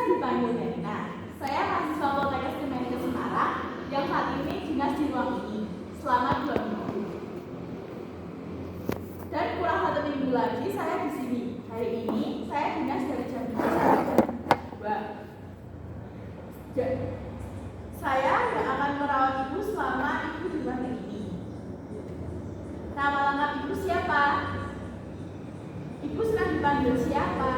dipanggil Nah, saya mahasiswa Poltekkes Kemenkes Semarang yang saat ini dinas di ruang ini selama 2 minggu. Dan kurang 1 minggu lagi saya di sini. Hari ini saya dinas dari jam 2 sampai jam 2. Saya yang akan merawat ibu selama ibu di ruang ini. Nama lengkap ibu siapa? Ibu sedang dipanggil siapa?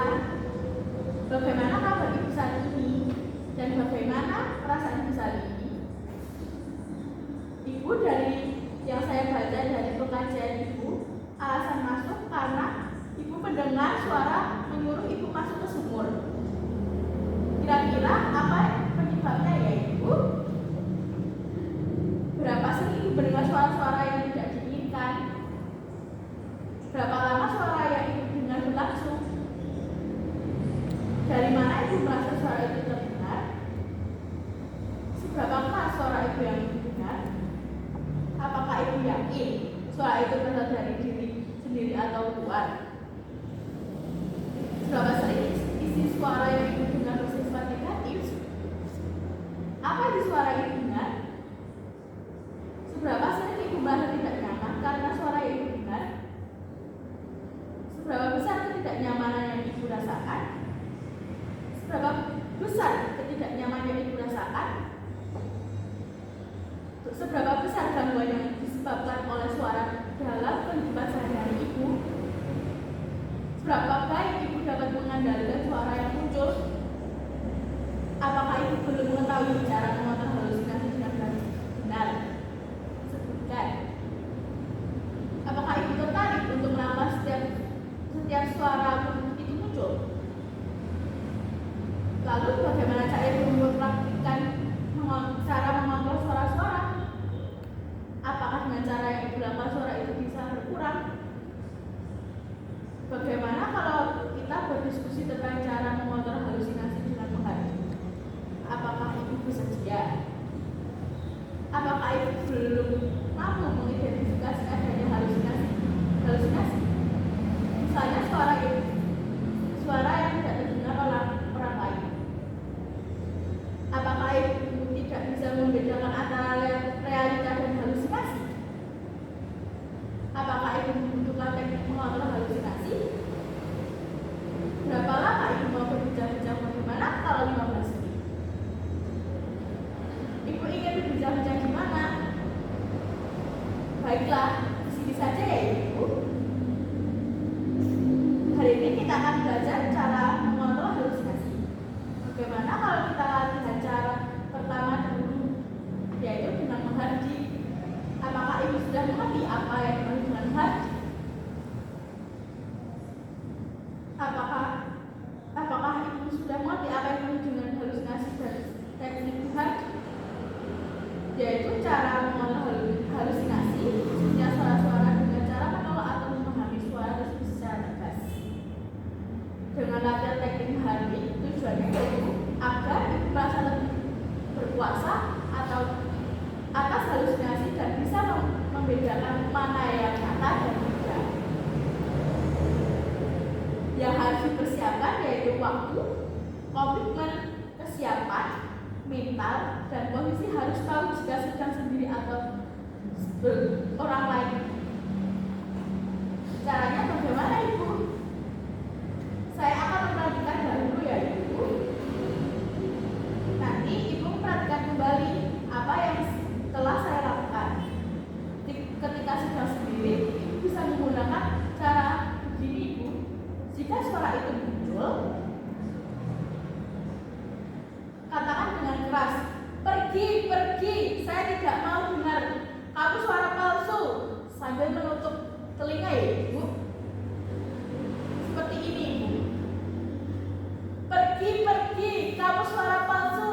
Bagaimana kabar ibu saat ini? Dan bagaimana perasaan ibu saat ini? Ibu dari yang saya baca dari pengajian ibu, alasan masuk karena ibu mendengar suara menyuruh ibu masuk ke sumur. Kira-kira apa penyebabnya ya ibu? Berapa sering ibu mendengar suara-suara yang tidak diinginkan? Berapa lama suara yang ibu dengar berlangsung? Dari mana ibu merasa suara itu terdengar? Seberapa keras suara ibu yang ibu dengar? Apakah ibu yakin suara itu berasal dari diri sendiri atau luar? Seberapa sering isi suara yang ibu dengar bersifat negatif? Apa isi suara yang ibu dengar? Seberapa sering ibu merasa tidak nyaman karena suara yang ibu dengar? Seberapa besar ketidaknyamanan yang ibu rasakan? Seberapa besar ketidaknyamanan yang ibu rasakan? Seberapa besar gangguan yang disebabkan oleh suara dalam kehidupan sehari-hari ibu? Seberapa baik ibu dapat mengendalikan suara yang muncul? Apakah ibu belum mengetahui cara mengontrol halusinasi dengan benar? Sebutkan. Apakah ibu tertarik untuk melakukan setiap suara itu muncul? Lalu bagaimana cara ibu mempraktikkan cara mengontrol suara-suara? Apakah dengan cara yang ibu lakukan suara itu bisa berkurang? Bagaimana kalau kita berdiskusi tentang cara mengontrol halusinasi dengan menghadapi? Apakah ibu bersedia? Apakah ibu belum mampu mengidentifikasi adanya halusinasi? Misalnya suara yang tidak terdengar oleh orang lain. Apakah ibu tidak bisa membedakan antara realita dan halusinasi? Apakah ibu membutuhkan teknik mengontrol halusinasi? Berapa lama ibu mau berbincang-bincang bagaimana kalau 15 menit? Ibu ingin berbincang-bincang di mana? Baiklah, di sini saja ya ibu. Hari ini kita akan belajar cara mengontrol halusinasi. Bagaimana kalau kita latihan cara pertama dulu, yaitu dengan menghardi? Apakah ibu sudah mengerti apa yang dimaksud dengan menghardi? Apakah ibu sudah mengerti apa yang dimaksud dengan halusinasi dan teknik menghardi? Yaitu cara mengontrol halusinasi sehingga suara-suara dengan cara menolak atau memahami suara tersebut secara tegas. Dengan latihan teknik menghardi, tujuannya yaitu agar ibu merasa lebih berkuasa atau atas halusinasi dan bisa membedakan mana yang nyata dan tidak. Yang harus dipersiapkan yaitu waktu, komitmen, kesiapan, mental, dan posisi harus tahu jika sedang sendiri atau orang lain. Caranya bagaimana ibu? Saya akan memperhatikan dahulu ya ibu. Nanti ibu memperhatikan kembali apa yang telah saya lakukan. Ketika sedang sendiri, ibu bisa menggunakan cara begini ibu. Jika suara itu muncul, katakan dengan keras, pergi, saya tidak mau dengar kamu suara palsu, sambil menutup telinga ya ibu. Seperti ini ibu. Pergi, kamu suara palsu,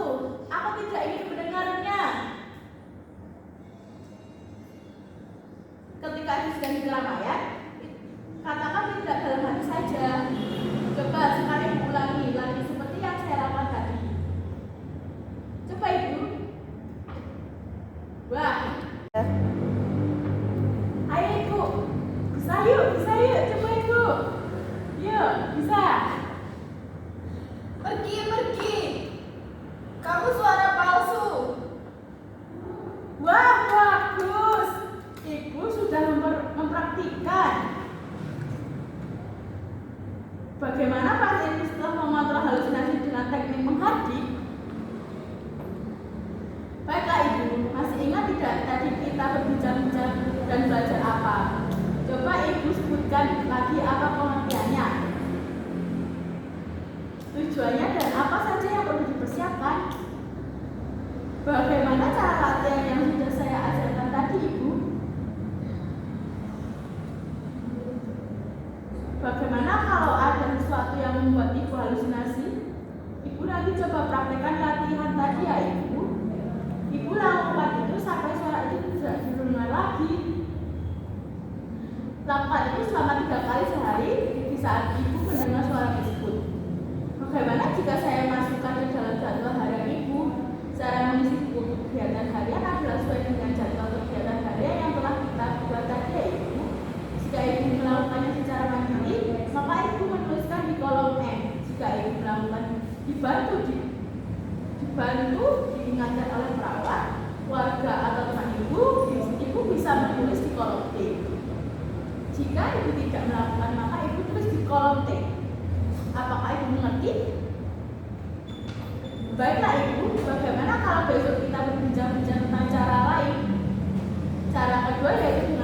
aku tidak ingin mendengarnya. Ketika itu sedang di keramaian, katakan tidak dalam hati saja. Coba sekali ulangi lagi seperti yang saya lakukan tadi. Coba ibu. Wah. Ayo ibu. Bisa yuk. Coba ibu. Yuk, bisa. Pergi. Kamu suara palsu. Wah, bagus. Ibu sudah mempraktikkan. Bagaimana pasien setelah mengontrol halusinasi dengan teknik menghadik? Baiklah Ibu, masih ingat tidak tadi kita berbincang-bincang dan belajar apa? Coba Ibu sebutkan lagi apa pengertiannya. Tujuannya dan apa saja yang perlu dipersiapkan? Bagaimana cara latihan yang sudah saya ajarkan tadi Ibu? Bagaimana kalau ada sesuatu yang membuat Ibu halusinasi? Ibu nanti coba praktekkan latihan tadi ya Ibu. Ibu lakukan itu sampai suara itu tidak diulang lagi. Lakukan itu selama 3 kali sehari di saat Ibu mendengar suara tersebut. Bagaimana jika saya masukkan ke dalam jadwal harian Ibu? Cara mengisi buku kegiatan harian adalah sesuai dengan jadwal kegiatan harian yang telah kita buat tadi ya Ibu. Jika Ibu melakukannya secara mandiri, maka Ibu menuliskan di kolom M. Jika Ibu melakukan dibantu diingatkan oleh perawat, keluarga atau teman Ibu bisa menulis di kolom T. Jika Ibu tidak melakukan, maka Ibu tulis di kolom T. Apakah Ibu mengerti? Baiklah Ibu, bagaimana kalau besok kita berbincang-bincang tentang cara lain? Cara kedua yaitu